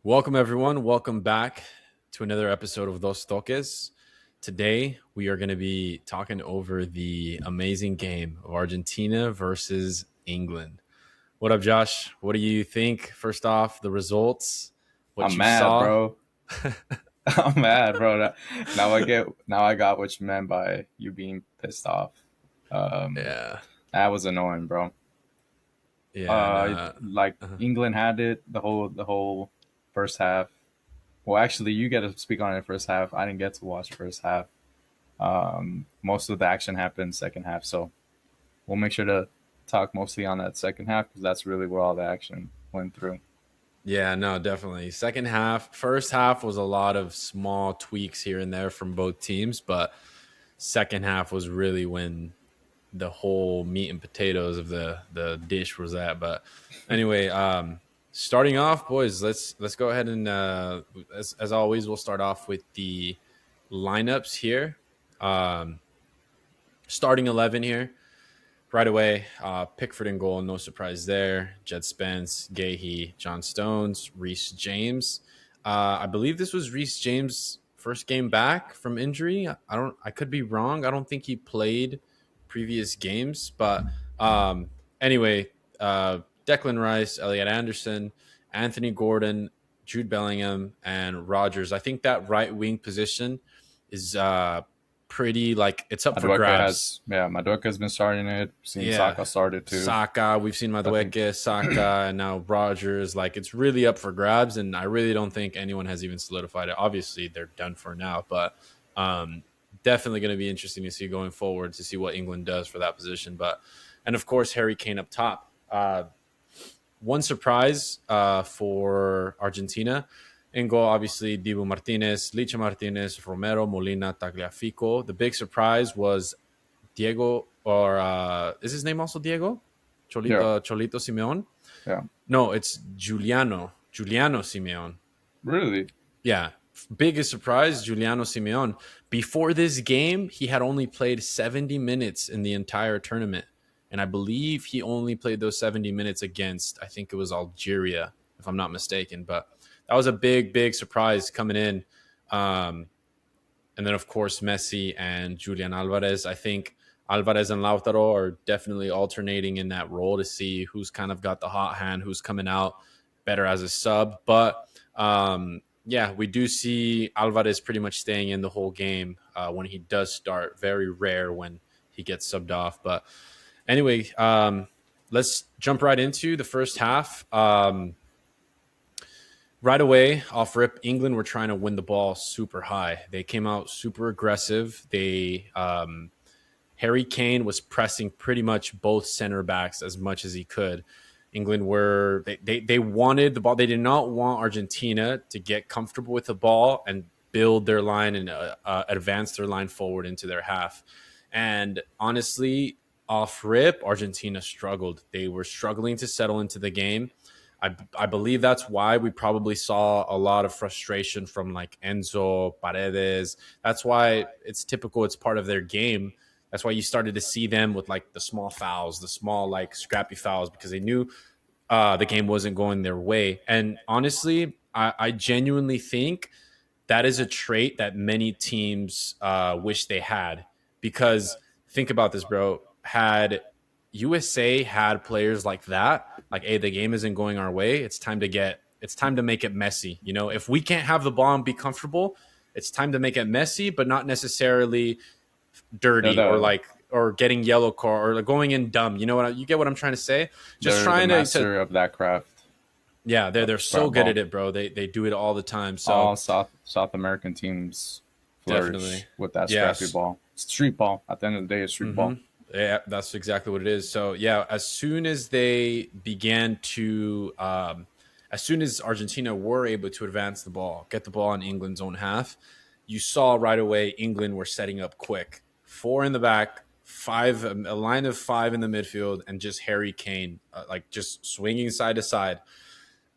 Welcome, everyone. Welcome back to another episode of Dos Toques. Today, we are going to be talking over the amazing game of Argentina versus England. What up, Josh? What do you think? First off, the results, what I'm you mad, saw. bro. I'm mad, bro. Now I got what you meant by you being pissed off. Um, Yeah. that was annoying, bro. Yeah. Like Uh, England had it the whole first half. Well, actually, you get to speak on it first half. I didn't get to watch first half. Most of the action happened second half, so we'll make sure to talk mostly on that second half because that's really where all the action went through. yeah, no, definitely. Second half, first half was a lot of small tweaks here and there from both teams, but second half was really when the whole meat and potatoes of the dish was at. But anyway, starting off, boys, let's go ahead and as always, we'll start off with the lineups here. Um, Starting 11 here right away. Pickford in goal, no surprise there. Jed Spence, Gahey, John Stones, Reece James. I believe this was Reece James' first game back from injury. I could be wrong. I don't think he played previous games, but anyway, Declan Rice, Elliot Anderson, Anthony Gordon, Jude Bellingham, and Rogers. I think that right wing position is pretty like it's up for grabs. Madueka has been starting it. Seen Yeah. Saka started too. Saka, we've seen I think Madueke, Saka, and now Rogers. Like it's really up for grabs, and I really don't think anyone has even solidified it. Obviously, they're done for now, but um, definitely going to be interesting to see going forward to see what England does for that position. But and of course, Harry Kane up top. One surprise for Argentina. In goal, obviously, Dibu Martinez, Licha Martinez, Romero, Molina, Tagliafico. The big surprise was Diego, or is his name also Diego? yeah, Cholito Simeon? yeah. No, it's Giuliano Simeon. Really? Yeah, biggest surprise, Giuliano Simeon. Before this game, he had only played 70 minutes in the entire tournament. And I believe he only played those 70 minutes against, I think it was Algeria, if I'm not mistaken. But that was a big surprise coming in. Um, and then, of course, Messi and Julian Alvarez. I think Alvarez and Lautaro are definitely alternating in that role to see who's kind of got the hot hand, who's coming out better as a sub. But yeah, we do see Alvarez pretty much staying in the whole game when he does start. Very rare when he gets subbed off. But anyway, let's jump right into the first half. Right away, off rip, England were trying to win the ball super high. They came out super aggressive. Harry Kane was pressing pretty much both center backs as much as he could. England were they wanted the ball. They did not want Argentina to get comfortable with the ball and build their line and advance their line forward into their half. And honestly, off rip, Argentina struggled. They were struggling to settle into the game. I believe that's why we probably saw a lot of frustration from like Enzo, Paredes. That's why it's typical. It's part of their game. That's why you started to see them with like the small fouls, the small like scrappy fouls, because they knew the game wasn't going their way. And honestly, I genuinely think that is a trait that many teams wish they had. Because think about this, bro. Had USA had players like that, like, hey, the game isn't going our way. It's time to make it messy. You know, if we can't have the ball and be comfortable, it's time to make it messy, but not necessarily They're dirty or the like or getting yellow card or like going in dumb. You know what you get what I'm trying to say? Just they're the trying to master of that craft yeah, of they're so scrap good at ball. it, bro. They do it all the time. So All South American teams definitely, flourish with that scrappy yes. ball. It's street ball. At the end of the day, it's street Mm-hmm. ball. Yeah, that's exactly what it is. So yeah, as soon as they began to, as soon as Argentina were able to advance the ball, get the ball in England's own half, you saw right away England were setting up quick. Four in the back, five, a line of five in the midfield, and just Harry Kane, like just swinging side to side.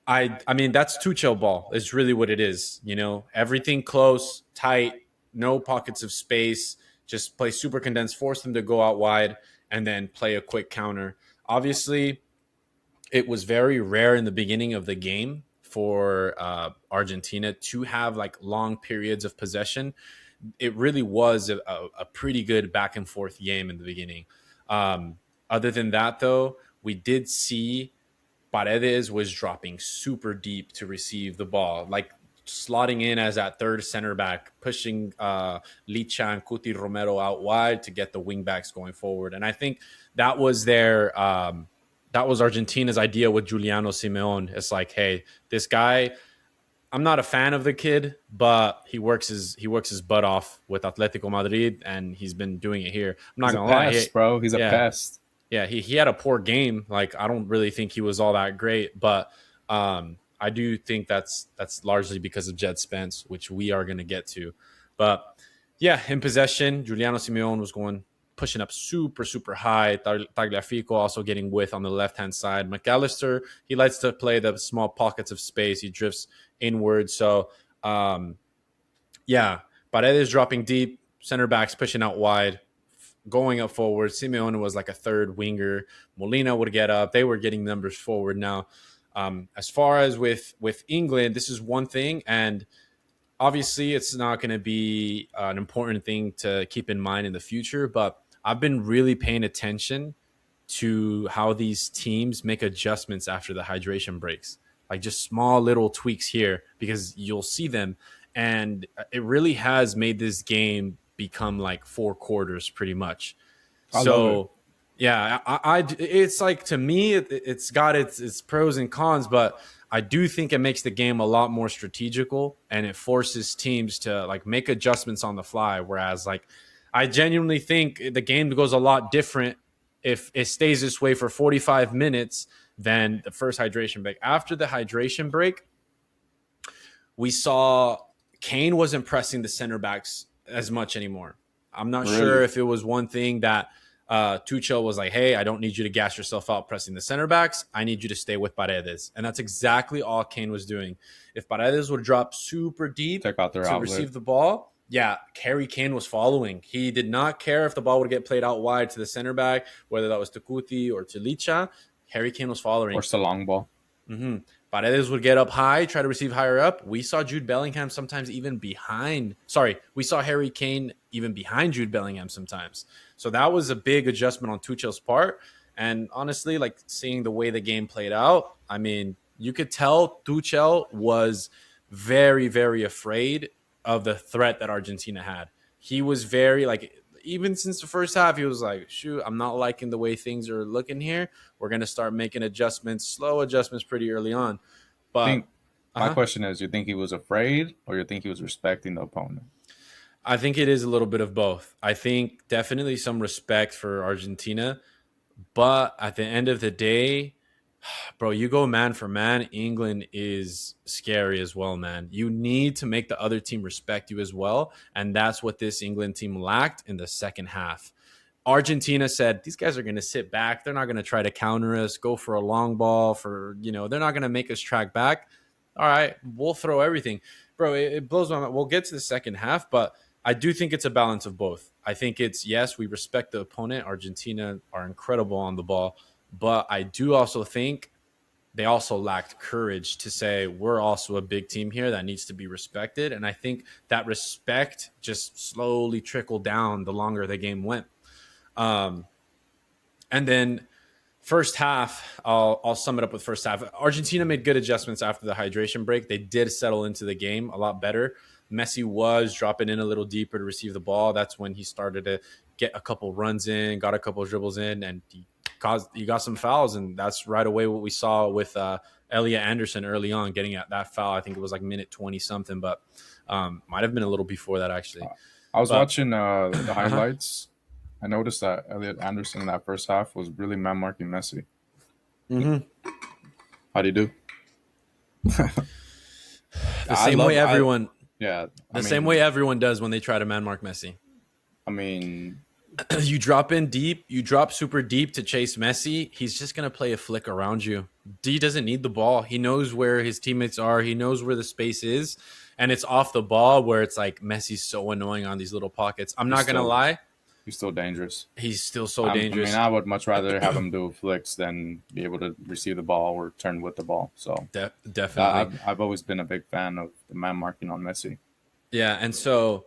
I mean that's Tuchel ball is really what it is. You know, everything close, tight, no pockets of space. Just play super condensed, force them to go out wide, and then play a quick counter. Obviously, it was very rare in the beginning of the game for Argentina to have like long periods of possession. It really was a pretty good back and forth game in the beginning. Other than that, though, we did see Paredes was dropping super deep to receive the ball, like slotting in as that third center back, pushing Licha and Cuti Romero out wide to get the wing backs going forward. And I think that was that was Argentina's idea with Giuliano Simeone. It's like, hey, this guy, I'm not a fan of the kid, but he works his butt off with Atletico Madrid, and he's been doing it here. I'm not He's a gonna lie, pest, bro. He's a yeah, pest. yeah, he had a poor game. Like I don't really think he was all that great, but I do think that's largely because of Jed Spence, which we are going to get to. But yeah, in possession, Giuliano Simeone was going pushing up super high. Tagliafico also getting width on the left hand side. McAllister, he likes to play the small pockets of space. He drifts inward. So yeah, Paredes dropping deep, center backs pushing out wide, going up forward. Simeone was like a third winger. Molina would get up. They were getting numbers forward now. As far as with England, this is one thing, and obviously it's not going to be an important thing to keep in mind in the future, but I've been really paying attention to how these teams make adjustments after the hydration breaks, like just small little tweaks here, because you'll see them, and it really has made this game become like four quarters pretty much. I love it. So yeah, it's like, to me, it's got its pros and cons, but I do think it makes the game a lot more strategical, and it forces teams to like make adjustments on the fly. Whereas like I genuinely think the game goes a lot different if it stays this way for 45 minutes than the first hydration break. After the hydration break, we saw Kane wasn't pressing the center backs as much anymore. I'm not sure if it was one thing that Tuchel was like, hey, I don't need you to gas yourself out pressing the center backs. I need you to stay with Paredes. And that's exactly all Kane was doing. If Paredes would drop super deep Check out their to outlet. receive the ball, yeah, Harry Kane was following. He did not care if the ball would get played out wide to the center back, whether that was to Cuti or to Licha. Harry Kane was following. Or it's a long ball. Mm-hmm. Paredes would get up high, try to receive higher up. We saw Jude Bellingham sometimes even behind. Sorry, we saw Harry Kane even behind Jude Bellingham sometimes. So that was a big adjustment on Tuchel's part. And honestly, like seeing the way the game played out, I mean, you could tell Tuchel was very, very afraid of the threat that Argentina had. He was very like, even since the first half, he was like, shoot, I'm not liking the way things are looking here. We're going to start making adjustments, slow adjustments pretty early on. But my question is, you think he was afraid or you think he was respecting the opponent? I think it is a little bit of both. I think definitely some respect for Argentina. But at the end of the day, bro, you go man for man, England is scary as well, man. You need to make the other team respect you as well. And that's what this England team lacked in the second half. Argentina said, these guys are going to sit back. They're not going to try to counter us, go for a long ball they're not going to make us track back. All right, we'll throw everything. Bro, it blows my mind. We'll get to the second half, but I do think it's a balance of both. I think it's, yes, we respect the opponent. Argentina are incredible on the ball. But I do also think they also lacked courage to say we're also a big team here that needs to be respected. And I think that respect just slowly trickled down the longer the game went. And then first half, I'll sum it up with first half. Argentina made good adjustments after the hydration break. They did settle into the game a lot better. Messi was dropping in a little deeper to receive the ball. That's when he started to get a couple runs in, got a couple dribbles in, and he got some fouls. And that's right away what we saw with Elliot Anderson early on, getting at that foul. I think it was like minute 20 something, but might have been a little before that actually. I was watching the highlights. I noticed that Elliot Anderson in that first half was really man marking Messi. Mm-hmm. How'd he do? The same way everyone does when they try to man mark Messi. I mean, you drop in deep, you drop super deep to chase Messi. He's just going to play a flick around you. D doesn't need the ball. He knows where his teammates are. He knows where the space is. And it's off the ball where it's like Messi's so annoying on these little pockets. I'm not going to lie. He's still dangerous. He's still so I mean, dangerous. I would much rather have him do flicks than be able to receive the ball or turn with the ball. So Definitely. I've always been a big fan of the man marking on Messi. Yeah, and so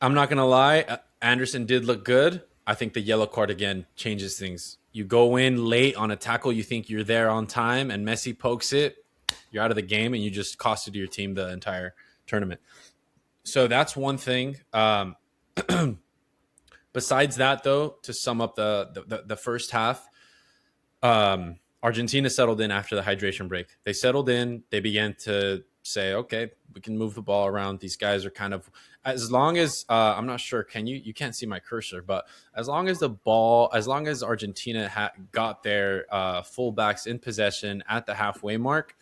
I'm not gonna lie, Anderson did look good. I think the yellow card again changes things. You go in late on a tackle, you think you're there on time, and Messi pokes it, you're out of the game, and you just costed your team the entire tournament. So that's one thing. Besides that, though, to sum up the first half, Argentina settled in after the hydration break. They settled in. They began to say, "Okay, we can move the ball around." These guys are kind of, as long as I'm not sure. Can you? You can't see my cursor, but as long as the ball, as long as Argentina got their fullbacks in possession at the halfway mark,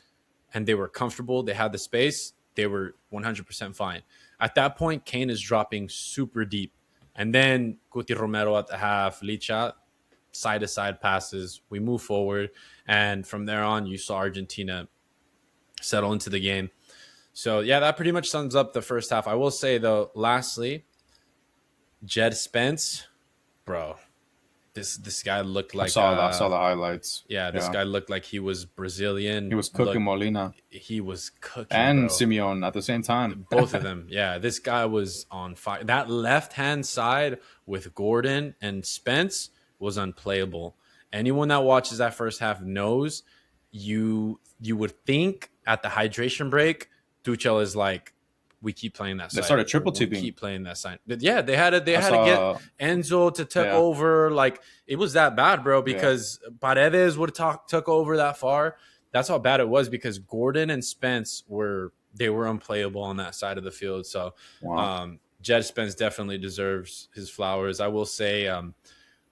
and they were comfortable, they had the space, they were 100% fine. At that point, Kane is dropping super deep, and then Guti Romero at the half, Licha side to side passes. We move forward, and from there on, you saw Argentina settle into the game. So yeah, that pretty much sums up the first half. I will say though, lastly, Jed Spence, bro, this guy looked like I saw the highlights. yeah, this Yeah, guy looked like he was he Brazilian. was cooking Look, Molina he was cooking, and bro. Simeone at the same time. Both of them. Yeah, this guy was on fire. That left hand side with Gordon and Spence was unplayable. Anyone that watches that first half knows you would think at the hydration break, Tuchel is like, we keep playing that They side. started triple We teaming. keep playing that side. But yeah, they I had to get saw. Enzo to take Yeah, over. Like it was that bad, bro. yeah. Because Paredes would have took over that far. That's how bad it was because Gordon and Spence were unplayable on that side of the field. So Wow. Jed Spence definitely deserves his flowers. I will say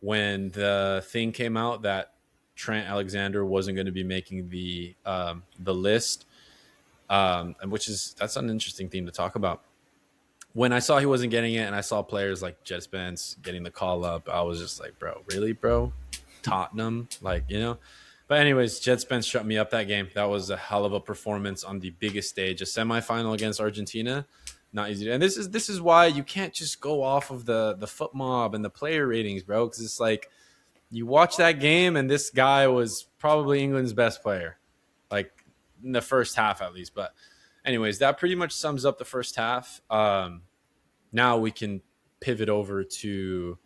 when the thing came out that Trent Alexander wasn't going to be making the list, and which is that's an interesting theme to talk about. When I saw he wasn't getting it, and I saw players like Jed Spence getting the call up, I was just like, bro, really, bro? Tottenham, like you know. But anyways, Jed Spence shut me up that game. That was a hell of a performance on the biggest stage, a semifinal against Argentina. Not easy, and this is why you can't just go off of the foot mob and the player ratings, bro. Because it's like you watch that game, and this guy was probably England's best player, like in the first half at least. But anyways, that pretty much sums up the first half. Now we can pivot over to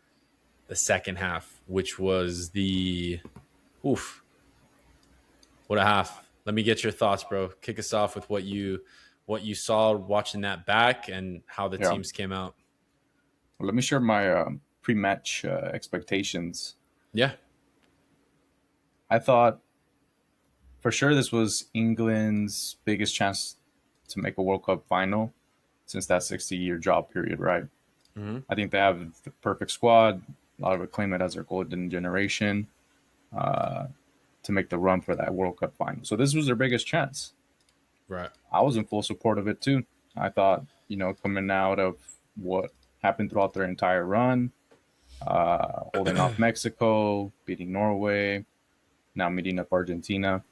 the second half, which was the oof. What a half. Let me get your thoughts, bro. Kick us off with what you saw watching that back and how the Yeah. teams came out. Well, let me share my pre-match expectations. Yeah. I thought for sure this was England's biggest chance to make a World Cup final since that 60-year job period, right? Mm-hmm. I think they have the perfect squad. A lot of it claim it as their golden generation to make the run for that World Cup final. So this was their biggest chance. Right. I was in full support of it too. I thought, coming out of what happened throughout their entire run, holding off Mexico, beating Norway, now meeting up Argentina,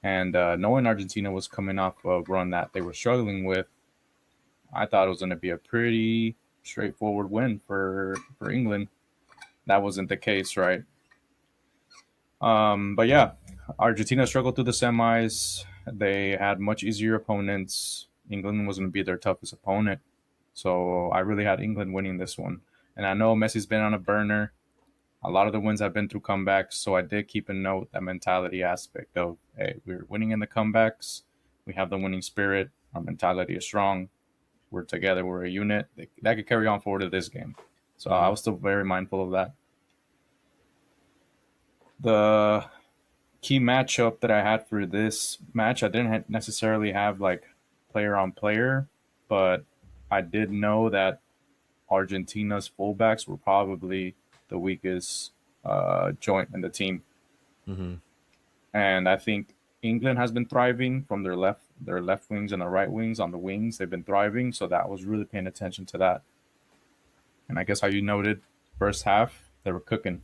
and knowing Argentina was coming off a run that they were struggling with, I thought it was going to be a pretty straightforward win for England. That wasn't the case, right? But yeah, Argentina struggled through the semis. They had much easier opponents. England was going to be their toughest opponent. So I really had England winning this one. And I know Messi's been on a burner. A lot of the wins have been through comebacks. So I did keep a note, that mentality aspect of, hey, we're winning in the comebacks. We have the winning spirit. Our mentality is strong. We're together. We're a unit. That could carry on forward to this game. So I was still very mindful of that. The key matchup that I had for this match, I didn't necessarily have like player on player, but I did know that Argentina's fullbacks were probably the weakest joint in the team. Mm-hmm. And I think England has been thriving from their left wings and the right wings. On the wings, they've been thriving. So that was really paying attention to that. And I guess how you noted, first half, they were cooking.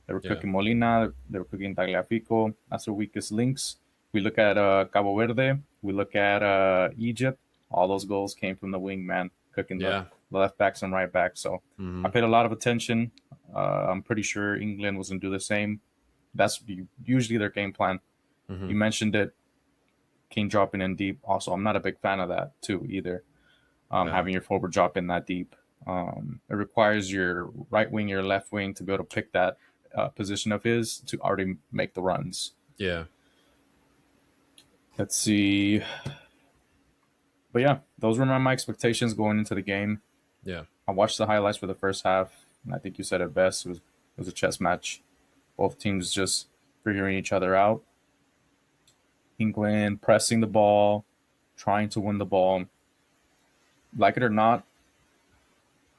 They were cooking Molina. They were cooking Tagliafico. That's their weakest links. We look at Cabo Verde. We look at Egypt. All those goals came from the wing, man. Cooking the left backs and right backs. So I Hmm. paid a lot of attention. I'm pretty sure England was going to do the same. That's usually their game plan. Hmm. You mentioned it, Kane dropping in deep. Also, I'm not a big fan of that too either. Yeah. Having your forward drop in that deep. It requires your right wing, your left wing to be able to pick that position of his to already make the runs. Yeah. Let's see. But yeah, those were my expectations going into the game. Yeah. I watched the highlights for the first half, and I think you said it best. It was a chess match. Both teams just figuring each other out. England pressing the ball, trying to win the ball. Like it or not,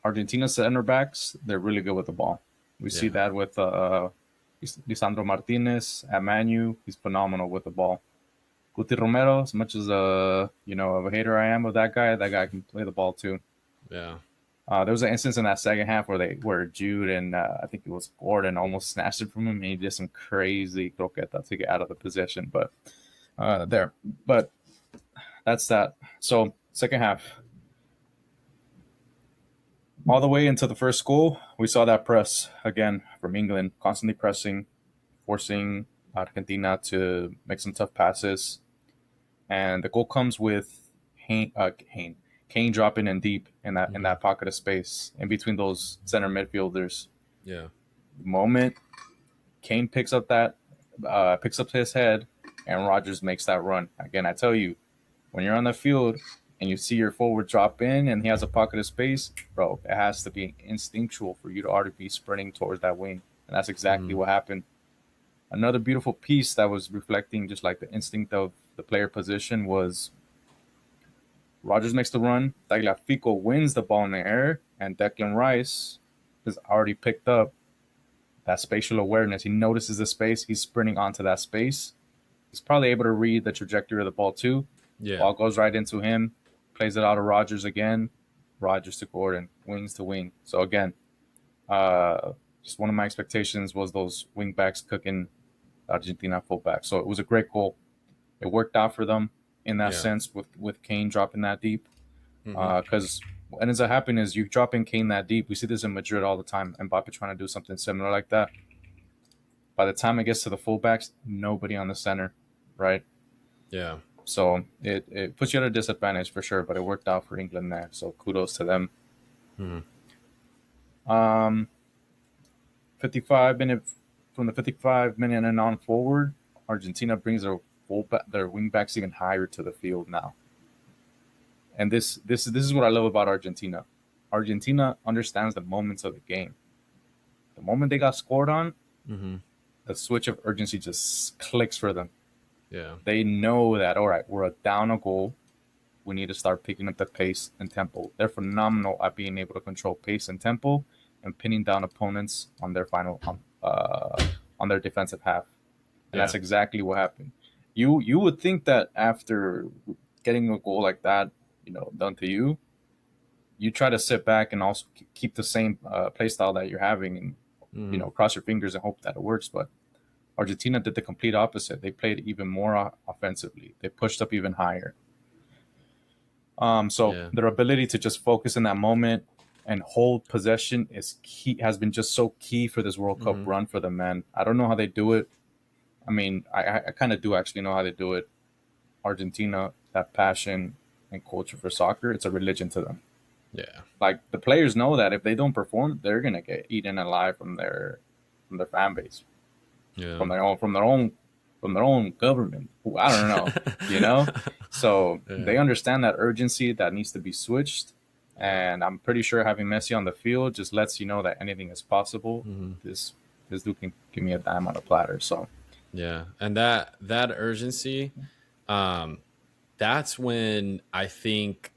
Argentina center backs, they're really good with the ball. We see Yeah. that with Lisandro Martinez at Manu. He's phenomenal with the ball. Guti Romero, as much as of a hater I am of that guy can play the ball too. Yeah. There was an instance in that second half where Jude and I think it was Gordon almost snatched it from him, and he did some crazy croqueta to get out of the possession. But that's that. So second half, all the way into the first goal, we saw that press again from England, constantly pressing, forcing Argentina to make some tough passes, and the goal comes with Kane dropping in deep in Hmm. that pocket of space in between those center midfielders. Yeah. The moment Kane picks up his head, and Rogers makes that run. Again, I tell you, when you're on the field and you see your forward drop in and he has a pocket of space, bro, it has to be instinctual for you to already be sprinting towards that wing. And that's exactly Hmm. what happened. Another beautiful piece that was reflecting just like the instinct of the player position was Rogers makes the run, Tagliafico wins the ball in the air, and Declan Rice has already picked up that spatial awareness. He notices the space, he's sprinting onto that space. He's probably able to read the trajectory of the ball too. Yeah. Ball goes right into him, plays it out to Rogers again. Rogers to Gordon, wings to wing. So again, just one of my expectations was those wing backs cooking Argentina fullback. So it was a great goal. It worked out for them in that Yeah. sense with Kane dropping that deep. Hmm. Because what ends up happening is you drop in Kane that deep. We see this in Madrid all the time. Mbappe trying to do something similar like that. By the time it gets to the fullbacks, nobody on the center, right? Yeah. So it puts you at a disadvantage for sure, but it worked out for England there. So kudos to them. Hmm. Um, 55 minute from the 55-minute and on forward, Argentina brings their wing backs even higher to the field now. And this is what I love about Argentina. Argentina understands the moments of the game. The moment they got scored on, Hmm. the switch of urgency just clicks for them. Yeah. They know that all right, we're down a goal. We need to start picking up the pace and tempo. They're phenomenal at being able to control pace and tempo and pinning down opponents on their on their defensive half. And that's Yeah. exactly what happened. You would think that after getting a goal like that, done to you, you try to sit back and also keep the same play style that you're having, and Hmm. cross your fingers and hope that it works. But Argentina did the complete opposite. They played even more offensively. They pushed up even higher. So Yeah. their ability to just focus in that moment and hold possession is key. Has been just so key for this World Cup Hmm. run for them, man. I don't know how they do it. I mean, I kind of do actually know how they do it. Argentina, that passion and culture for soccer, it's a religion to them. Yeah. Like the players know that if they don't perform, they're gonna get eaten alive from their fan base, Yeah. from their own government. I don't know, you know. So Yeah. they understand that urgency that needs to be switched, Yeah. and I'm pretty sure having Messi on the field just lets you know that anything is possible. Hmm. This dude can give me a dime on a platter. So Yeah. And that urgency, um, that's when I think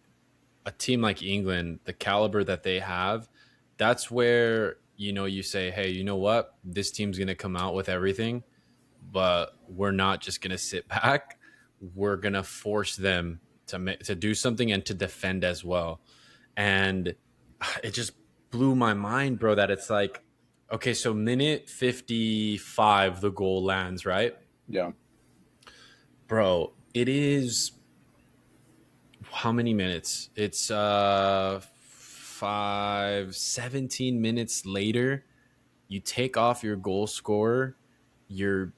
a team like England, the caliber that they have, that's where you say, hey, you know what? This team's going to come out with everything, but we're not just going to sit back. We're going to force them to do something and to defend as well. And it just blew my mind, bro, that it's like, okay, so minute 55 the goal lands, right? yeah, Bro, it is how many minutes? It's 5, 17 minutes later, you take off your goal scorer, your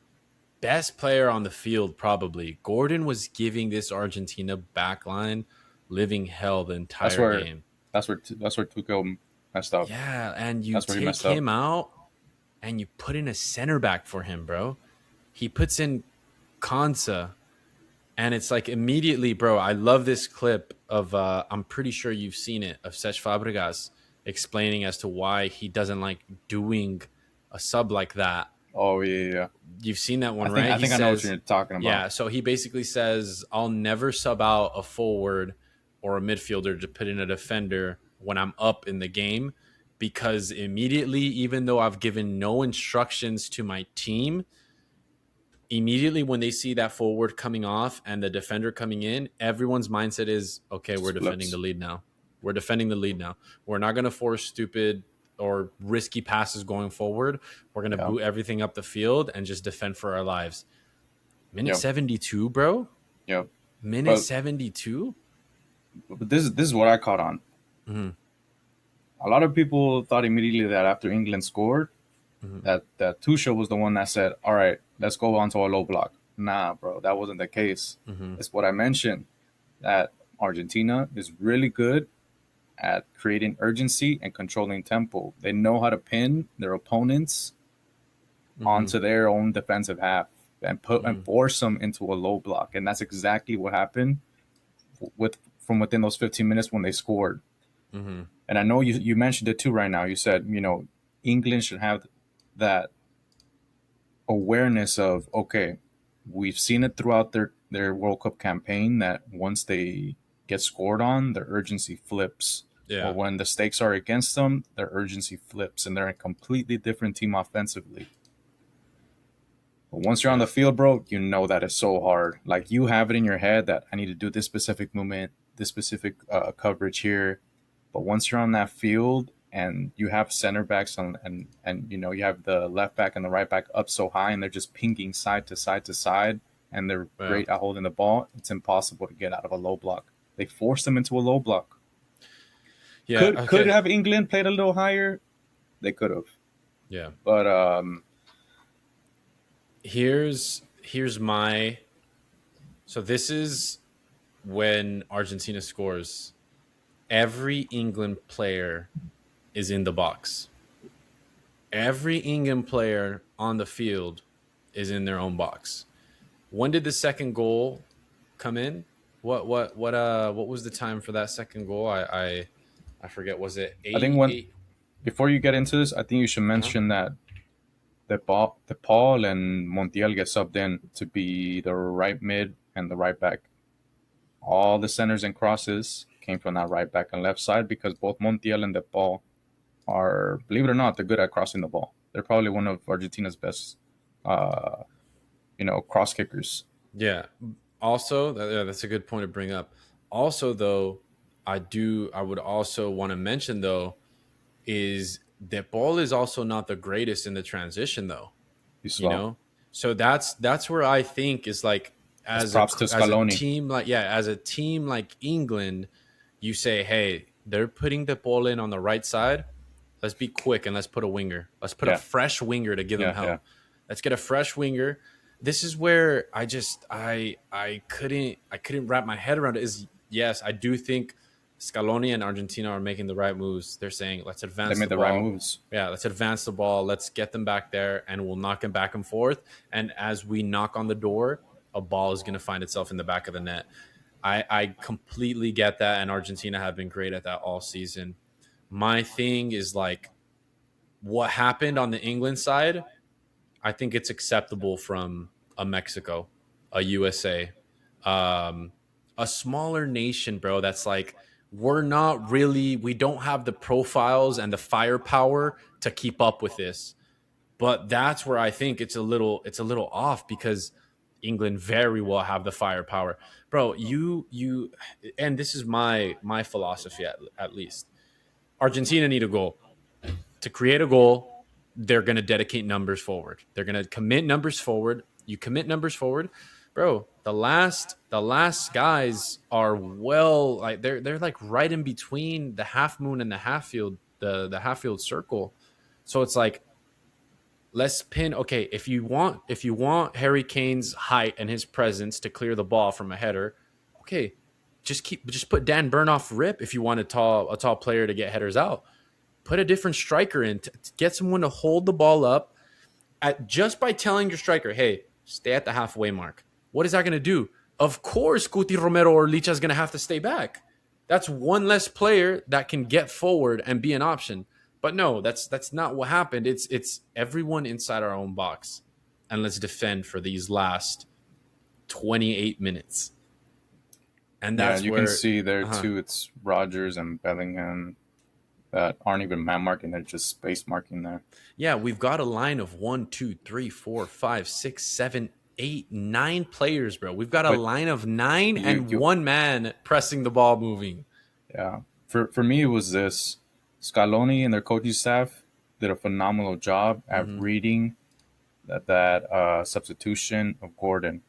best player on the field, probably. Gordon was giving this Argentina backline living hell the That's entire where game. that's where Tuchel messed up. Yeah, and you That's where he take messed up. him out and you put in a center back for him, bro. He puts in Kansa, and it's like immediately, bro. I love this clip of I'm pretty sure you've seen it, of Cesc Fabregas explaining as to why he doesn't like doing a sub like that. Oh yeah, yeah. You've seen that I one, think right? I He think I know what says, you're talking about. yeah. So he basically says, I'll never sub out a forward or a midfielder to put in a defender when I'm up in the game, because immediately, even though I've given no instructions to my team, immediately when they see that forward coming off and the defender coming in, everyone's mindset is, okay, we're Just defending the flips. lead now. We're defending the lead now. We're not going to force stupid or risky passes going forward. We're going to Yeah. boot everything up the field and just defend for our lives. Minute Yep. 72, bro. Yep. Minute But 72. this is what I caught on. Mm-hmm. A lot of people thought immediately that after England scored, Mm-hmm. that Tuchel was the one that said, "All right, let's go on to a low block." Nah, bro, that wasn't the case. Mm-hmm. It's what I mentioned, that Argentina is really good at creating urgency and controlling tempo. They know how to pin their opponents Mm-hmm. onto their own defensive half and put and Mm-hmm. force them into a low block, and that's exactly what happened with from within those 15 minutes when they scored. Mm-hmm. And I know you mentioned it too right now. You said, England should have that awareness of, okay, we've seen it throughout their World Cup campaign that once they get scored on, their urgency flips. Or Yeah. when the stakes are against them, their urgency flips and they're a completely different team offensively. But once you're on Yeah. the field, bro, you know that it's so hard. Like you have it in your head that I need to do this specific movement, this specific coverage here. But once you're on that field and you have center backs and you have the left back and the right back up so high and they're just pinging side to side to side and they're Yeah. great at holding the ball, it's impossible to get out of a low block. They forced them into a low block. Yeah. Could Okay. have England played a little higher? They could have. Yeah. But Here's my, so this is when Argentina scores. Every England player is in the box. Every England player on the field is in their own box. When did the second goal come in? What was the time for that second goal? I forget. Was it I think eight when eight? before you get into this, I think you should Uh-huh. mention that the Paul and Montiel get subbed in to be the right mid and the right back. All the centers and crosses came from that right back and left side because both Montiel and the Paul are, believe it or not, they're good at crossing the ball. They're probably one of Argentina's best, uh, cross kickers. Yeah. Also, yeah, that's a good point to bring up. Also, though, I would also want to mention though is that ball is also not the greatest in the transition though. You You saw. know, so that's where I think is like, That's props to as a Scaloni. team, like, yeah, as a team like England, you say, hey, they're putting the ball in on the right side. Let's be quick and let's put a winger. Let's put a Yeah, fresh winger to give them yeah, yeah. help. Let's get a fresh winger. This is where I couldn't wrap my head around it. Is, yes, I do think Scaloni and Argentina are making the right moves. They're saying, let's They advance the made the right ball. moves. Yeah, let's advance the ball. Let's get them back there, and we'll knock them back and forth. And as we knock on the door, a ball is going to find itself in the back of the net. I completely get that, and Argentina have been great at that all season. My thing is like, what happened on the England side, I think it's acceptable from a Mexico, a USA, um, a smaller nation, bro. That's like, we don't have the profiles and the firepower to keep up with this. But that's where I think it's a little off, because England very well have the firepower, bro. And this is my philosophy, at least. Argentina need a goal. To create a goal, they're going to dedicate numbers forward. They're going to commit numbers forward. You commit numbers forward, bro, the last guys are well, like they're like right in between the half moon and the half field, the half field circle. So it's like, let's pin. Okay, if you want Harry Kane's height and his presence to clear the ball from a header, okay, just put Dan Burn off rip. If you want a tall player to get headers out, put a different striker in to get someone to hold the ball up just by telling your striker, hey, stay at the halfway mark. What is that going to do? Of course, Cuti Romero or Licha is going to have to stay back. That's one less player that can get forward and be an option. But no, that's not what happened. It's everyone inside our own box, and let's defend for these last 28 minutes. And Yeah, that's you can where, see there uh-huh. too. It's Rogers and Bellingham that aren't even man marking; they're just space marking there. Yeah, we've got a line of 1, 2, 3, 4, 5, 6, 7, 8, 9 players, bro. We've got a But line of nine and you one man pressing the ball moving. yeah. For me, it was this. Scaloni and their coaching staff did a phenomenal job at Mm-hmm. reading that substitution of Gordon,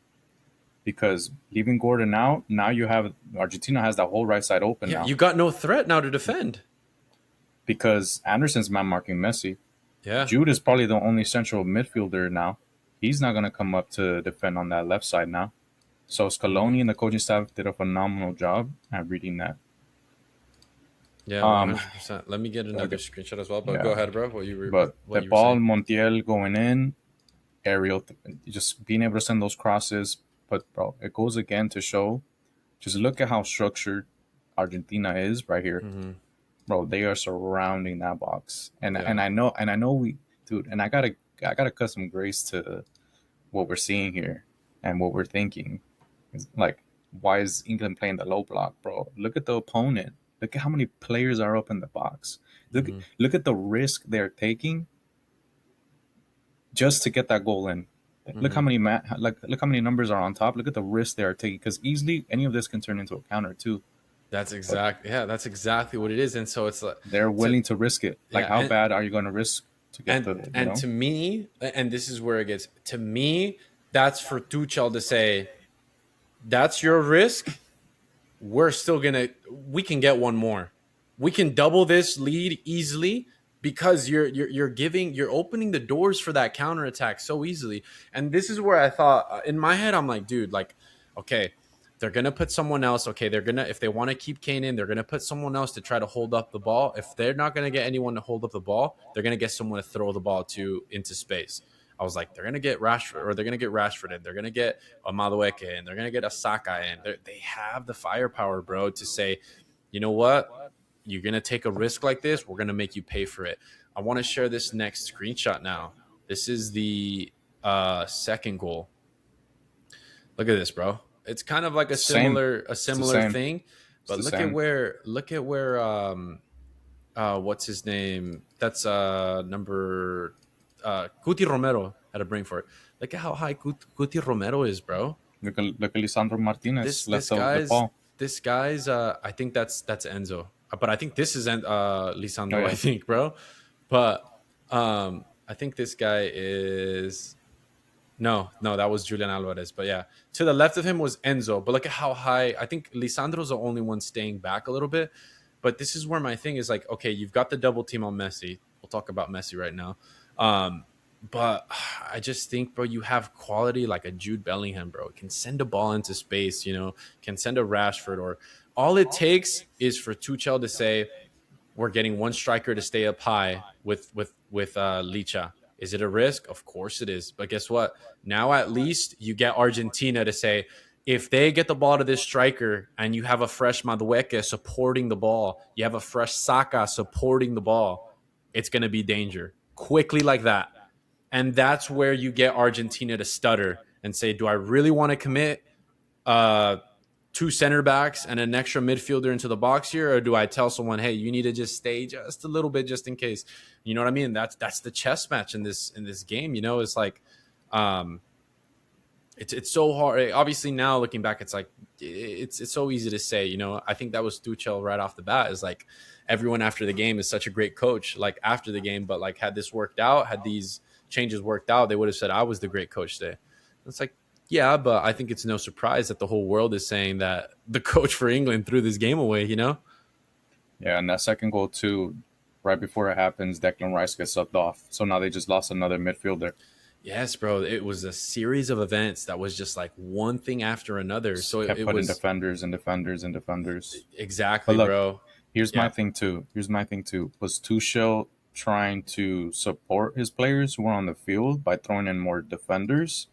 because leaving Gordon out, now you have Argentina has that whole right side open Yeah, now you got no threat now to defend. because Anderson's man marking Messi. Yeah. Jude is probably the only central midfielder now. He's not going to come up to defend on that left side now. So Mm-hmm. Scaloni and the coaching staff did a phenomenal job at reading that. Yeah, Um, 100%. Let me get another okay, screenshot as well. But go yeah, ahead, bro. What you were but the what you were ball, saying? Montiel going in, aerial, just being able to send those crosses. But bro, it goes again to show. Just look at how structured Argentina is right here, Mm-hmm. bro. They are surrounding that box, and Yeah. I know we, dude, and I gotta cut some grace to what we're seeing here and what we're thinking. It's like, why is England playing the low block, bro? Look at the opponent. Look at how many players are up in the box. Mm-hmm. Look at the risk they're taking just to get that goal in. Look Mm-hmm. how look how many numbers are on top. Look at the risk they are taking because easily any of this can turn into a counter too. But That's exactly what it is. And so it's like, they're to willing to risk it. Like, yeah, how bad are you going to risk to get and the and to me, and this is where it gets to me, that's for Tuchel to say, that's your risk. We can get one more. We can double this lead easily because you're opening the doors for that counterattack so easily. And this is where I thought, in my head, I'm like, dude, like, okay, they're gonna put someone else. Okay, they're gonna, if they want to keep Kane in, they're gonna put someone else to try to hold up the ball. If they're not gonna get anyone to hold up the ball, they're gonna get someone to throw the ball to into space. I was like, they're gonna get Rashford, or they're gonna get Rashford in. They're gonna get a Madueke in. They're gonna get a Saka in. They have the firepower, bro, to say, you know what, you're gonna take a risk like this. We're gonna make you pay for it. I want to share this next screenshot now. This is the second goal. Look at this, bro. It's kind of like a same? similar It's the similar same. thing, It's but the same. look at where what's his name? That's number Cuti Romero had to bring for it. Look at how high Cuti Romero is, bro. Look at Lisandro Martinez This left this the guy's ball. this guy's I think that's Enzo. But I think this is Oh Lisandro, I yeah, think, bro. But I think this guy is no, that was Julian Alvarez. But yeah, to the left of him was Enzo. But look at how high. I think Lisandro's the only one staying back a little bit. But this is where my thing is like, okay, you've got the double team on Messi. We'll talk about Messi right now. Um, but I just think, bro, you have quality like a Jude Bellingham, bro. Can send a ball into space, can send a Rashford, or all it takes is for Tuchel to say, we're getting one striker to stay up high with Licha. Is it a risk? Of course it is. But guess what? Now at least you get Argentina to say, if they get the ball to this striker and you have a fresh Madueke supporting the ball, you have a fresh Saka supporting the ball, it's going to be danger quickly like that. And that's where you get Argentina to stutter and say, do I really want to commit uh, two center backs and an extra midfielder into the box here, or do I tell someone, hey, you need to just stay just a little bit just in case? You know what I mean? That's the chess match in this game. It's like, um, it's so hard. Obviously, now looking back, it's like it's so easy to say. I think that was Tuchel right off the bat. Is like, everyone after the game is such a great coach. Like after the game, but like, had this worked out, had these changes worked out, they would have said I was the great coach today. It's like, Yeah, but I think it's no surprise that the whole world is saying that the coach for England threw this game away, you know? Yeah, and that second goal too, right before it happens, Declan Rice gets subbed off. So now they just lost another midfielder. Yes, bro. It was a series of events that was just like one thing after another. So Just it, kept it putting was defenders and defenders and defenders. But exactly, look, bro. here's my Yeah. thing too. Here's my thing too. Was Tuchel trying to support his players who were on the field by throwing in more defenders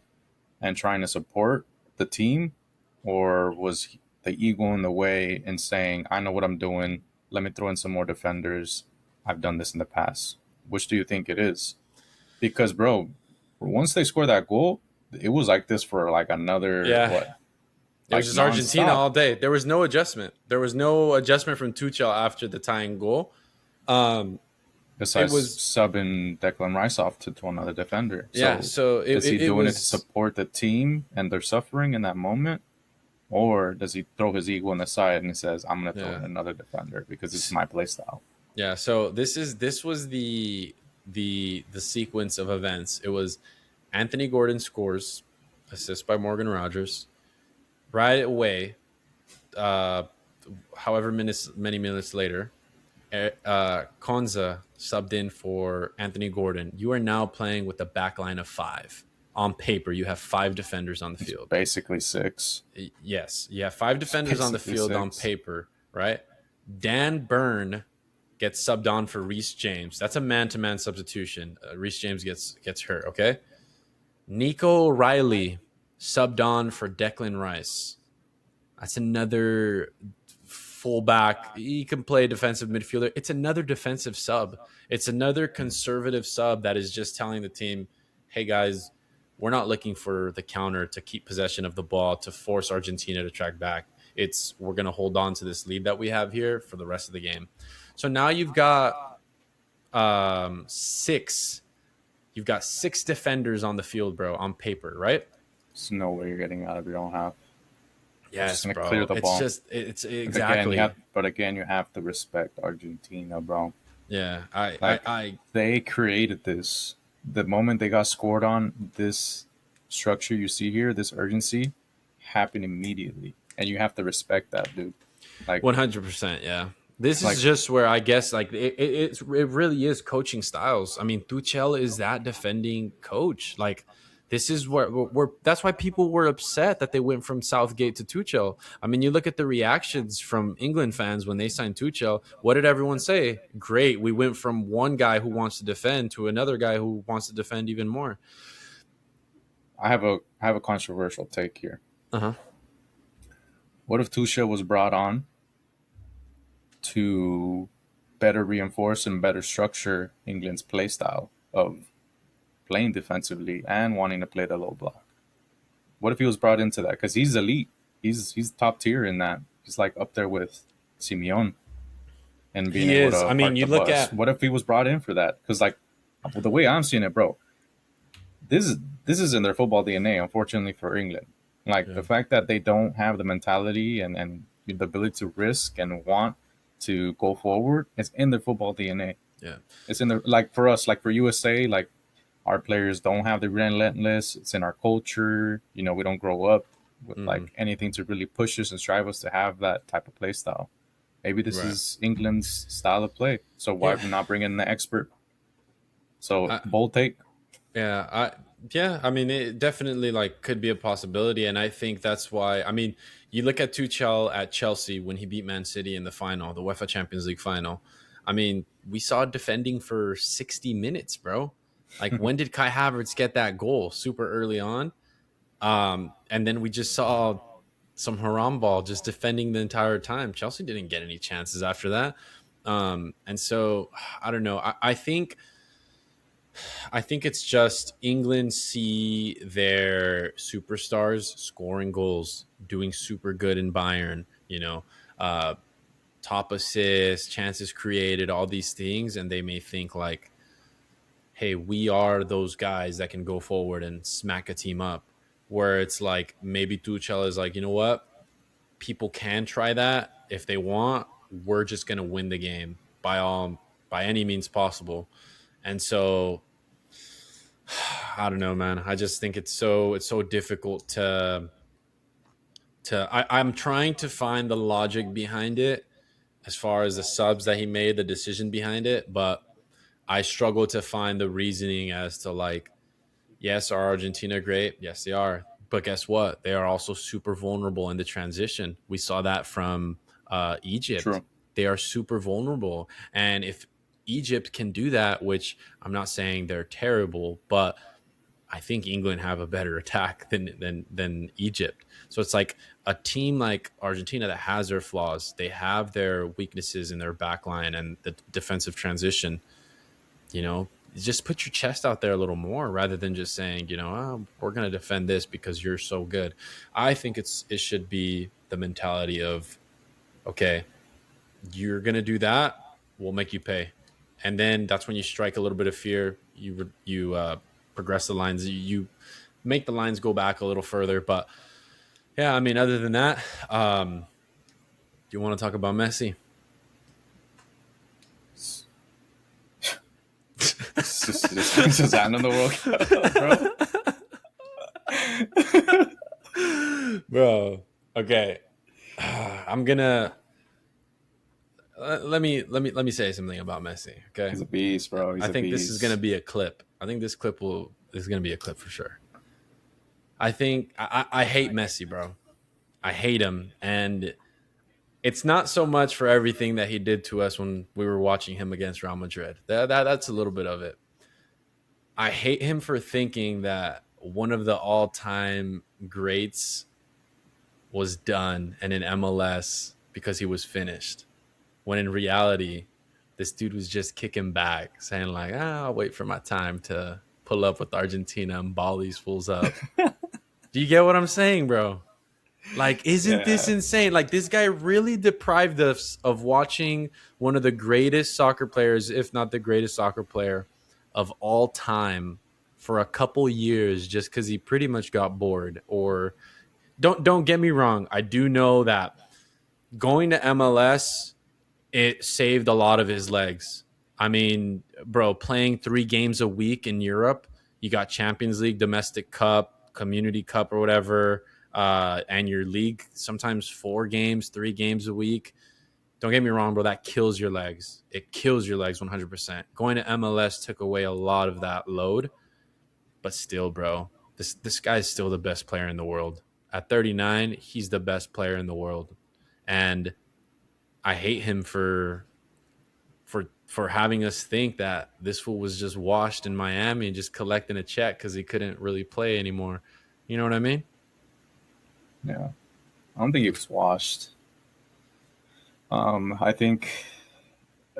and trying to support the team, or was the ego in the way and saying, "I know what I'm doing. Let me throw in some more defenders. I've done this in the past." Which do you think it is? Because, bro, once they scored that goal, it was like this for like another Yeah. what, It was like just Argentina nonstop. all day. There was no adjustment. There was no adjustment from Tuchel after the tying goal. Um, it Besides was subbing Declan Rice off to another defender, yeah. so So is he it doing it to was support the team and their suffering in that moment, or does he throw his ego on the side and he says, "I'm going to throw yeah. in another defender because it's my play style"? Yeah, so this was the sequence of events. It was Anthony Gordon scores, assist by Morgan Rogers. Right away, uh, however many minutes later, Konza subbed in for Anthony Gordon. You are now playing with a back line of five. On paper, you have five defenders on the It's field. basically six. Yes, you have five It's defenders on the basically field on six. paper, right? Dan Byrne gets subbed on for Reece James. That's a man-to-man substitution. Reece James gets hurt. Okay. Nico Riley subbed on for Declan Rice. That's another fullback. He can play defensive midfielder. It's another defensive sub. It's another conservative sub that is just telling the team, "Hey guys, we're not looking for the counter to keep possession of the ball to force Argentina to track back. It's we're going to hold on to this lead that we have here for the rest of the game." So now six. You've got six defenders on the field, bro, on paper, right? There's no way you're getting out of your own half. They're just Yes, gonna clear bro. the It's ball. just it's But again, exactly. you have to respect Argentina, bro. Yeah, I I Like I they created this. The moment they got scored on, this structure you see here, this urgency, happened immediately, and you have to respect that, dude. Like, 100%. Yeah. This is like just where I guess like it really is coaching styles. I mean, Tuchel is that defending coach. Like this is where we're that's why people were upset that they went from Southgate to Tuchel. I mean, you look at the reactions from England fans when they signed Tuchel. What did everyone say? Great, we went from one guy who wants to defend to another guy who wants to defend even more. I have a controversial take here. Uh huh. What if Tuchel was brought on to better reinforce and better structure England's play style of playing defensively and wanting to play the low block? What if he was brought into that? Because he's elite. He's top tier in that. He's like up there with Simeone and being He able is. I to mean, park you the look bus. at What if he was brought in for that? Because like the way I'm seeing it, bro, this is this is in their football DNA. Unfortunately for England, like yeah, the fact that they don't have the mentality and the ability to risk and want to go forward, it's in their football DNA. yeah. It's in their like for us, like for USA, like our players don't have the relentless. It's in our culture. You know, we don't grow up with Hmm. like anything to really push us and strive us to have that type of play style. Maybe this Right. is England's style of play. So why Yeah. not bring in the expert? So I, bold take. Yeah, I mean it definitely like could be a possibility and I think that's why I mean you look at Tuchel at Chelsea when he beat Man City in the final, the UEFA Champions League final. I mean, we saw defending for 60 minutes, bro. Like when did Kai Havertz get that goal? Super early on. And then we just saw some haram ball just defending the entire time. Chelsea didn't get any chances after that. And so I don't know. I think it's just England see their superstars scoring goals, doing super good in Bayern, uh, top assists, chances created, all these things. And they may think like, hey, we are those guys that can go forward and smack a team up. Where it's like maybe Tuchel is like, you know what? People can try that if they want. We're just going to win the game by any means possible. And so I don't know, man. I just think it's so difficult I'm trying to find the logic behind it as far as the subs that he made, the decision behind it, but I struggle to find the reasoning as to like, yes, are Argentina great? Yes, they are. But guess what? They are also super vulnerable in the transition. We saw that from Egypt. True. They are super vulnerable. And if Egypt can do that, which I'm not saying they're terrible, but I think England have a better attack than Egypt. So it's like a team like Argentina that has their flaws. They have their weaknesses in their back line and the defensive transition. Just put your chest out there a little more rather than just saying, oh, we're going to defend this because you're so good. I think it should be the mentality of, okay, you're going to do that, we'll make you pay. And then that's when you strike a little bit of fear. You progress the lines. You make the lines go back a little further. But yeah, I mean, other than that, do you want to talk about Messi? This is end of the World Cup, bro. Bro, okay. I'm gonna let me say something about Messi. Okay, He's a beast, bro. I think this is gonna be a clip. I think this is gonna be a clip for sure. I think I hate Messi, bro. I hate him, and it's not so much for everything that he did to us when we were watching him against Real Madrid. That's a little bit of it. I hate him for thinking that one of the all-time greats was done and in MLS because he was finished. When in reality, this dude was just kicking back, saying like, I'll wait for my time to pull up with Argentina and ball these fools up. Do you get what I'm saying, bro? Like, isn't this insane? Like, this guy really deprived us of watching one of the greatest soccer players, if not the greatest soccer player of all time, for a couple years just because he pretty much got bored. Or don't get me wrong, I do know that going to MLS, it saved a lot of his legs. I mean, bro, playing 3 games a week in Europe, you got Champions League, Domestic Cup, Community Cup, or whatever, and your league, sometimes 4 games, 3 games a week. Don't get me wrong, bro, that kills your legs. It kills your legs 100%. Going to MLS took away a lot of that load, but still, bro, this guy is still the best player in the world. At 39, he's the best player in the world. And I hate him for having us think that this fool was just washed in Miami and just collecting a check because he couldn't really play anymore. You know what I mean? Yeah. I don't think he was washed. I think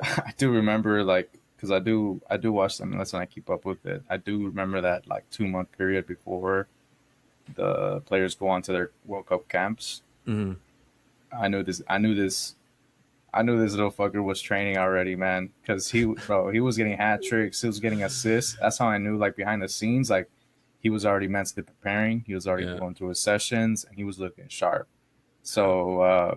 I do remember, like, because I do watch them. That's when I keep up with it. I do remember that like 2-month period before the players go on to their World Cup camps. Mm-hmm. I knew this little fucker was training already, man. Because he was getting hat tricks. He was getting assists. That's how I knew, like, behind the scenes, like, he was already mentally preparing. He was already going through his sessions, and he was looking sharp. So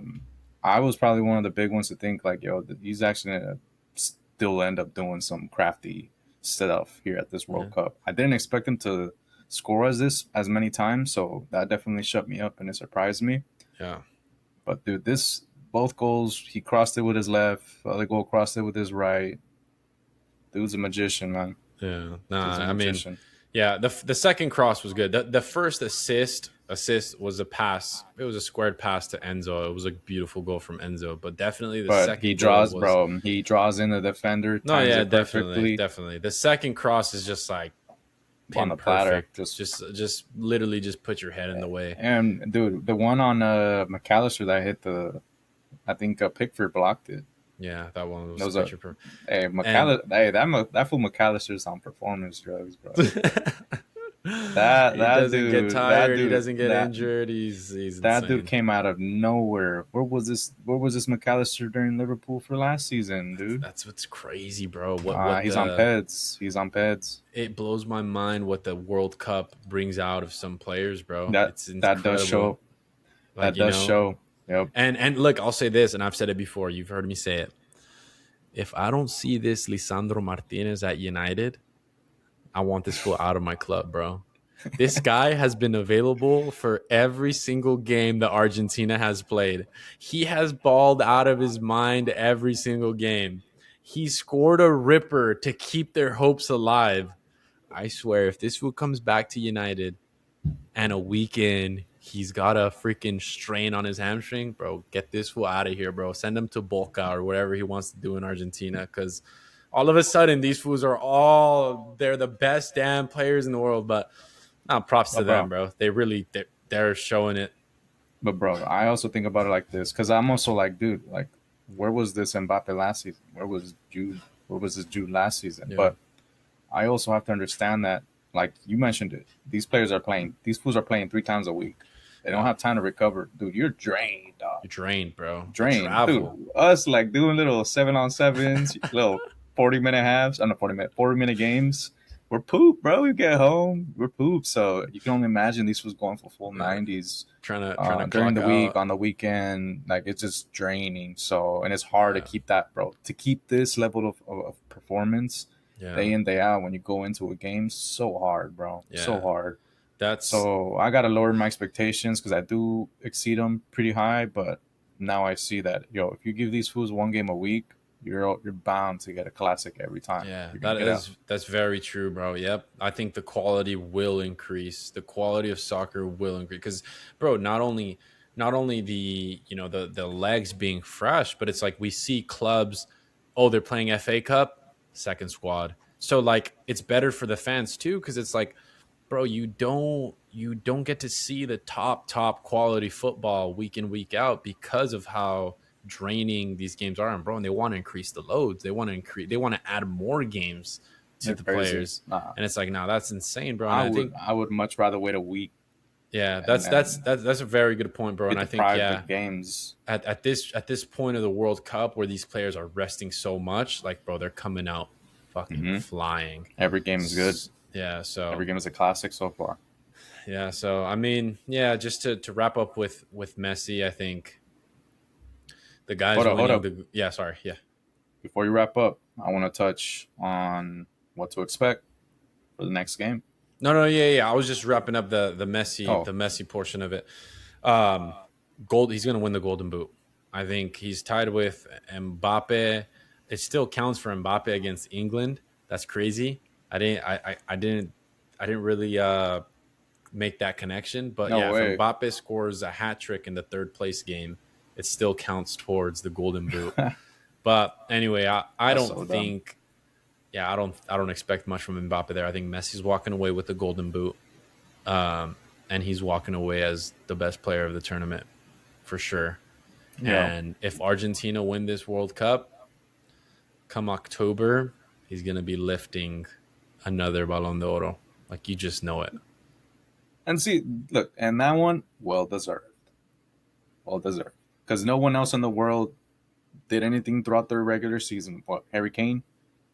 I was probably one of the big ones to think, like, yo, he's actually gonna still end up doing some crafty stuff here at this World Cup. I didn't expect him to score as many times, so that definitely shut me up and it surprised me. Yeah. But dude, both goals, he crossed it with his left. Other goal crossed it with his right. Dude's a magician, man. Yeah. Nah, I mean, yeah, the second cross was good. The first assist was a pass. It was a squared pass to Enzo. It was a beautiful goal from Enzo. But definitely second he draws, bro. He draws in the defender. No, yeah, definitely. The second cross is just like on the platter. Just literally just put your head in the way. And dude, the one on McAllister that hit I think Pickford blocked it. Yeah, that one was hey, that fool McAllister's on performance drugs, bro. That doesn't dude get tired. He doesn't get injured. He's that insane. Dude came out of nowhere. Where was this McAllister during Liverpool for last season, dude? That's what's crazy, bro. He's on PEDs. He's on PEDs. It blows my mind what the World Cup brings out of some players, bro. That does show. Like, that does show. Yep. And look, I'll say this, and I've said it before. You've heard me say it. If I don't see this Lisandro Martinez at United, I want this fool out of my club, bro. This guy has been available for every single game that Argentina has played. He has balled out of his mind every single game. He scored a ripper to keep their hopes alive. I swear, if this fool comes back to United and a weekend he's got a freaking strain on his hamstring, bro, get this fool out of here, bro. Send him to Boca or whatever he wants to do in Argentina, because all of a sudden these fools are they're the best damn players in the world. But props to But them, bro, bro. They really they're showing it. but bro, I also think about it like this because I'm also like, dude, like, where was this Mbappe last season? Where was Jude? Where was this Jude last season? Yeah, But I also have to understand that, like you mentioned it, these players are playing. These fools are playing 3 times a week. They don't yeah. have time to recover, dude. You're drained, dog. You're drained, bro. The Drained, travel. dude. Us like doing little 7-on-7s, little 40-minute halves. I don't know, 40-minute games. We're poop, bro. We get home, we're poop. So you can only imagine these was going for full Yeah. 90s Trying to during clock the week, out. on the weekend. Like it's just draining. So and it's hard to Yeah, keep that, bro. To keep this level of performance yeah, day in day out when you go into a game, so hard, bro. So yeah. hard. That's So I gotta lower my expectations because I do exceed them pretty high. But now I see that, yo, if you give these fools 1 game a week, you're bound to get a classic every time. Yeah, You're gonna get out. that's very true, bro. Yep. I think the quality will increase. The quality of soccer will increase because, bro, not only the the legs being fresh, but it's like we see clubs, oh, they're playing FA Cup, second squad. So like it's better for the fans too, because it's like, bro, you don't get to see the top quality football week in week out because of how draining these games are. And bro, and they want to increase the loads. They want to add more games to They're the crazy. players. And it's like, no, that's insane, bro. And I I would think, I would much rather wait a week yeah, and that's a very good point, bro. get And I think, deprived yeah, of games. at this point of the World Cup where these players are resting so much, like, bro, they're coming out fucking Hmm. flying. Every game is good. Yeah, Every so game is a classic so far. yeah, so I mean, yeah, just to wrap up with Messi, I think the guys Hold winning up. the yeah, sorry, yeah. Before you wrap up, I want to touch on what to expect for the next game. No, yeah. I was just wrapping up Oh, the Messi portion of it. Um, gold. He's going to win the Golden Boot. I think he's tied with Mbappe. It still counts for Mbappe against England. That's crazy. I didn't really make that connection. But no yeah, if way. Mbappe scores a hat trick in the third place game, it still counts towards the Golden Boot. But anyway, I That's don't so dumb. think. Yeah, I don't expect much from Mbappe there. I think Messi's walking away with the Golden Boot, and he's walking away as the best player of the tournament for sure. Yeah. And if Argentina win this World Cup come October, he's gonna be lifting another Ballon d'Oro. Like, you just know it. And see, look, and that one, well deserved. Well deserved. Because no one else in the world did anything throughout their regular season. What, Harry Kane,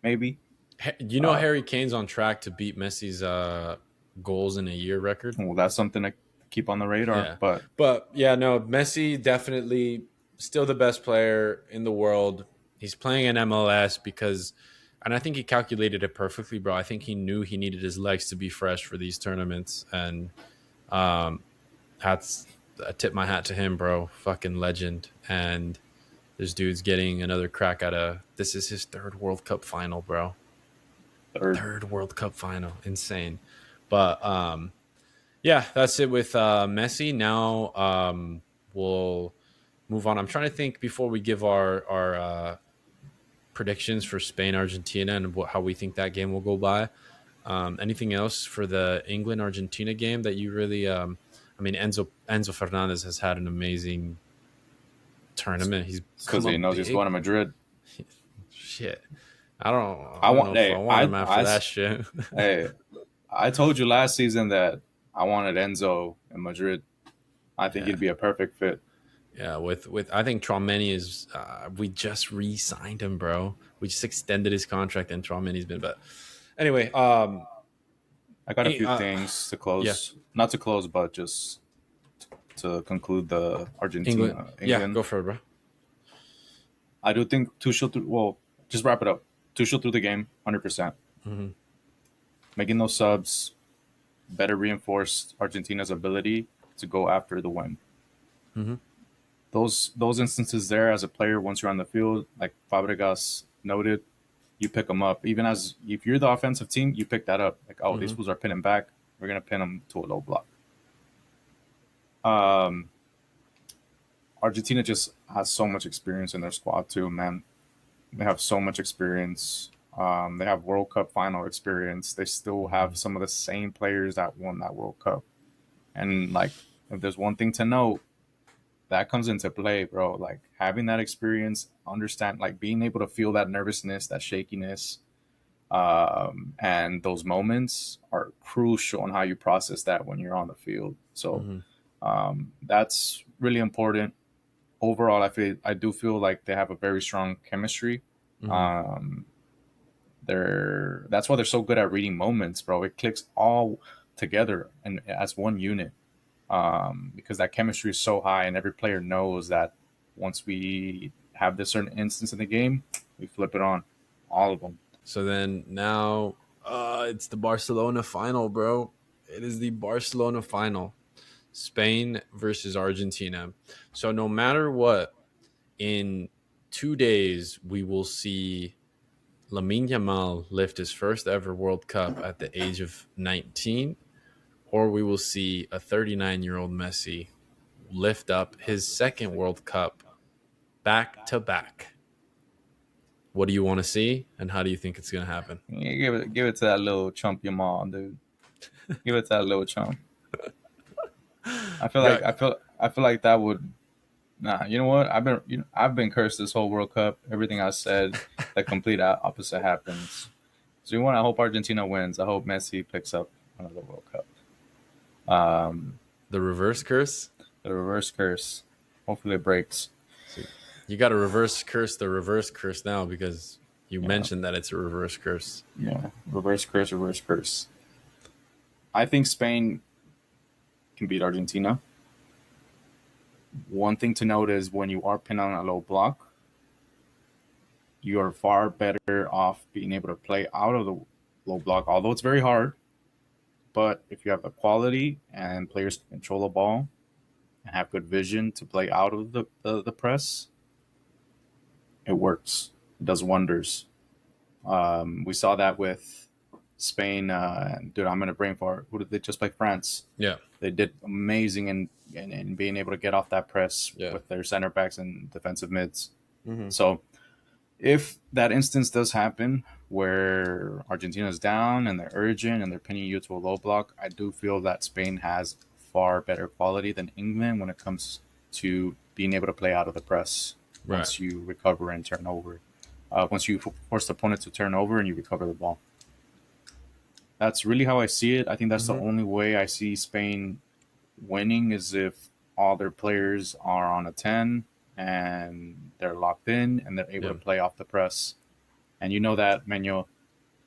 maybe? Uh, Harry Kane's on track to beat Messi's goals in a year record. well, that's something to keep on the radar. Yeah. But But yeah, no, Messi definitely still the best player in the world. He's playing in MLS because, and I think he calculated it perfectly, bro. I think he knew he needed his legs to be fresh for these tournaments. And um, I tip my hat to him, bro. Fucking legend. And this dude's getting another crack at this is his third World Cup final, bro. third, Third World Cup final. Insane. But yeah, that's it with Messi. Now we'll move on. I'm trying to think before we give our predictions for Spain, Argentina, and how we think that game will go by. Anything else for the England Argentina game that you really? I mean, Enzo Fernandez has had an amazing tournament. He's because come he up knows he's going big. to Madrid. Shit, I don't. I I don't know want. if I Hey, want him after that shit. hey, I told you last season that I wanted Enzo in Madrid. I think Yeah. he'd be a perfect fit. Yeah, with I think Traumeni is we just re-signed him, bro. We just extended his contract, and Traumeni's been. But anyway, I got a eh, few uh things to yeah, close, not to close, but just to conclude the England. Argentina Yeah, England. go for it, bro. I do think Tuchel threw. Well, just wrap it up. Tuchel threw the game 100%. Hmm. making those subs better reinforced Argentina's ability to go after the win. Mm-hmm. Those instances there as a player, once you're on the field, like Fabregas noted, you pick them up. Even as if you're the offensive team, you pick that up. Like, oh, these Mm-hmm. fools are pinning back. We're gonna pin them to a low block. Um, Argentina just has so much experience in their squad too, man. They have so much experience. They have World Cup final experience. They still Mm-hmm. have some of the same players that won that World Cup. And like, if there's one thing to note, that comes into play, bro. Like having that experience, understand, like being able to feel that nervousness, that shakiness, and those moments are crucial on how you process that when you're on the field. So Mm-hmm. that's really important. Overall, I do feel like they have a very strong chemistry. Mm-hmm. Um, that's why they're so good at reading moments, bro. It clicks all together and as one unit, because that chemistry is so high, and every player knows that once we have this certain instance in the game, we flip it on, all of them. So then now it's the Barcelona final, bro. It is the Barcelona final. Spain versus Argentina. So no matter what, in 2 days we will see Lamine Yamal lift his first ever World Cup at the age of 19, or we will see a 39-year-old Messi lift up his second World Cup back to back. What do you want to see, and how do you think it's going to happen? Yeah, give it to that little chump your mom, dude. Give it to that little chump. You got I feel like that would. Nah, you know what? I've been cursed this whole World Cup. Everything I said, the complete opposite happens. So you want? I hope Argentina wins. I hope Messi picks up another World Cup. Um, the reverse curse. the reverse curse. Hopefully it breaks. So you got to reverse curse the reverse curse now, because you Yeah, mentioned that it's a reverse curse. yeah. Reverse curse. Reverse curse. I think Spain can beat Argentina. One thing to note is when you are pinned on a low block, you are far better off being able to play out of the low block, although it's very hard. But if you have the quality and players can control the ball and have good vision to play out of the press, it works. It does wonders. We saw that with Spain. Dude, I'm going to brain fart. Who did they just play? France. Yeah. They did amazing in being able to get off that press Yeah. with their center backs and defensive mids. Mm-hmm. So if that instance does happen where Argentina is down and they're urgent and they're pinning you to a low block, I do feel that Spain has far better quality than England when it comes to being able to play out of the press Right. once you recover and turn over. Once you force the opponent to turn over and you recover the ball. That's really how I see it. I think that's Mm-hmm. the only way I see Spain winning is if all their players are on a 10 and they're locked in and they're able Yeah. to play off the press. And you know that, Manuel,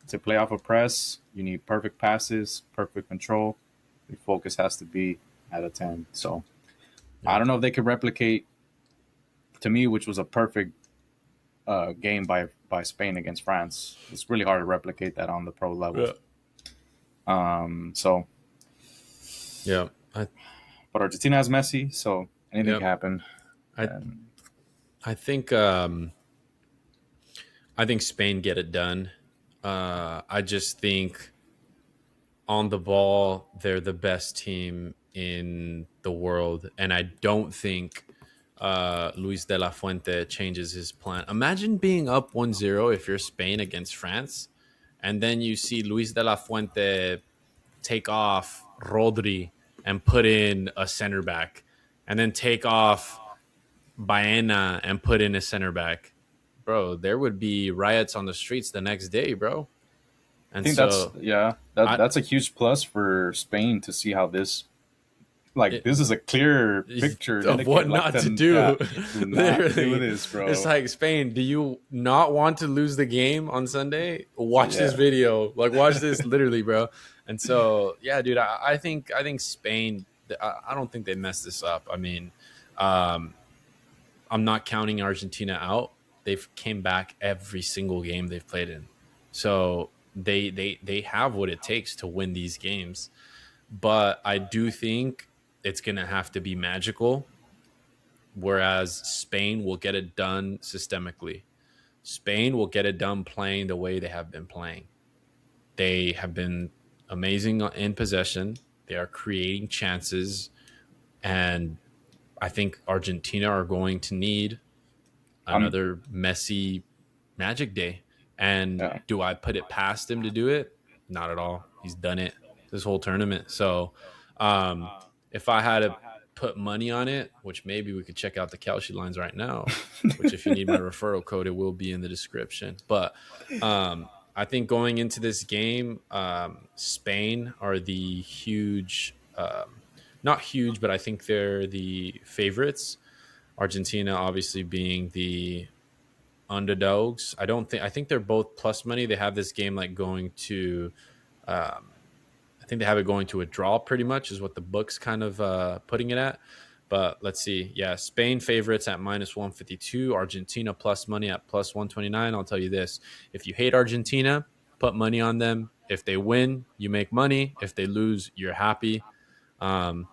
to play off a press, you need perfect passes, perfect control. Your focus has to be at a 10. So Yeah. I don't know if they could replicate, to me, which was a perfect game by Spain against France. It's really hard to replicate that on the pro level. Yeah. So, Yeah. but Argentina has Messi, so anything Yep. can happen. I And I think Spain get it done. I just think on the ball they're the best team in the world, and I don't think Luis de la Fuente changes his plan. Imagine being up 1-0 if you're Spain against France, and then you see Luis de la Fuente take off Rodri and put in a center back, and then take off Baena and put in a center back. Bro, there would be riots on the streets the next day, bro. I And think that's so I that's a huge plus for Spain to see how this it, this is a clear picture of what like not to do. yeah, do not do Literally, this, bro. it's like, Spain, do you not want to lose the game on Sunday? Watch this Yeah. video. Like, watch this, literally, bro. And so, yeah, dude, I think Spain. I don't think they messed this up. I mean, I'm not counting Argentina out. They've came back every single game they've played in. So they have what it takes to win these games. But I do think it's going to have to be magical, whereas Spain will get it done systemically. Spain will get it done playing the way they have been playing. They have been amazing in possession. They are creating chances, and I think Argentina are going to need I'm another Messi magic day. And yeah. do I put it past him to do it? Not at all. He's done it this whole tournament. So um, if I had to put money on it, which maybe we could check out the Kelshi lines right now, which if you need my referral code, it will be in the description. But I think going into this game, Spain are the huge, not huge, but I think they're the favorites. Argentina obviously being the underdogs. I think they're both plus money. They have this game like going to I think they have it going to a draw pretty much is what the book's kind of putting it at. But let's see. Yeah, Spain favorites at minus 152, Argentina plus money at plus 129. I'll tell you this. If you hate Argentina, put money on them. If they win, you make money. If they lose, you're happy. Um,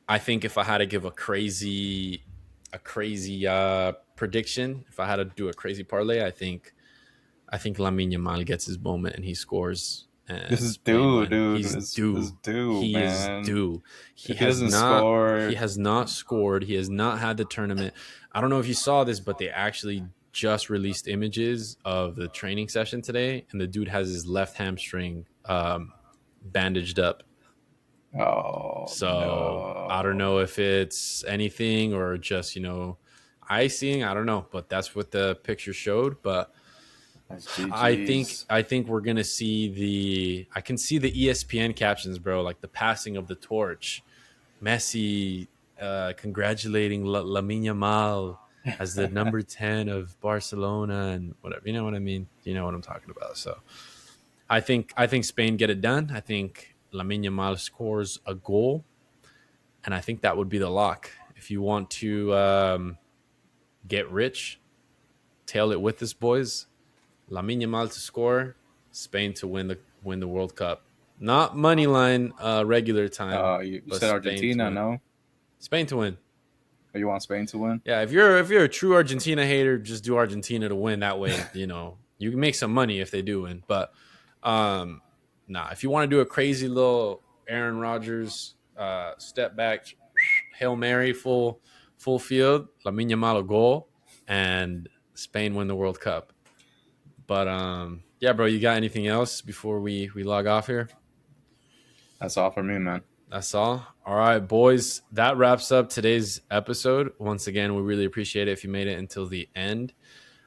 I think if I had to give a crazy prediction, if I had to do a crazy parlay, I think Lamine Yamal gets his moment and he scores This and is Spain due, win. dude. He's This due. due, He is man. due. If he doesn't score, He has not scored. He has not had the tournament. I don't know if you saw this, but they actually just released images of the training session today, and the dude has his left hamstring bandaged up. oh So I don't no, know if it's anything or just icing. I don't know, but that's what the picture showed. But that's I think GG's. I think we're gonna see I can see the ESPN captions, bro, like the passing of the torch. Messi congratulating Lamine Yamal as the number 10 of Barcelona and whatever. You know what I mean? You know what I'm talking about. So I think Spain get it done. I think Lamine Yamal scores a goal, and I think that would be the lock. If you want to get rich, tail it with this, boys. Lamine Yamal to score, Spain to win the World Cup. Not money line, regular time, You but said Spain to Argentina, win. no? Spain to win. Or you want Spain to win? Yeah, if you're a true Argentina hater, just do Argentina to win. That way, you can make some money if they do win. But um, nah, if you want to do a crazy little Aaron Rodgers step back, Hail Mary, full field, Lamine Yamal a goal, and Spain win the World Cup. But yeah, bro, you got anything else before we log off here? That's all for me, man. That's all. All right, boys. That wraps up today's episode. Once again, we really appreciate it if you made it until the end.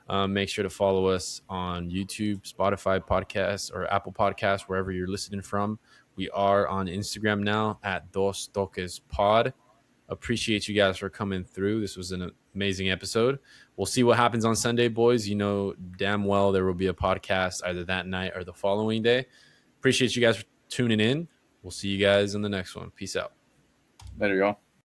Make sure to follow us on YouTube, Spotify podcasts, or Apple Podcasts, wherever you're listening from. We are on Instagram now at Dos Toques Pod. Appreciate you guys for coming through. This was an amazing episode. We'll see what happens on Sunday, boys. You know damn well there will be a podcast either that night or the following day. Appreciate you guys for tuning in. We'll see you guys in the next one. Peace out. There you go.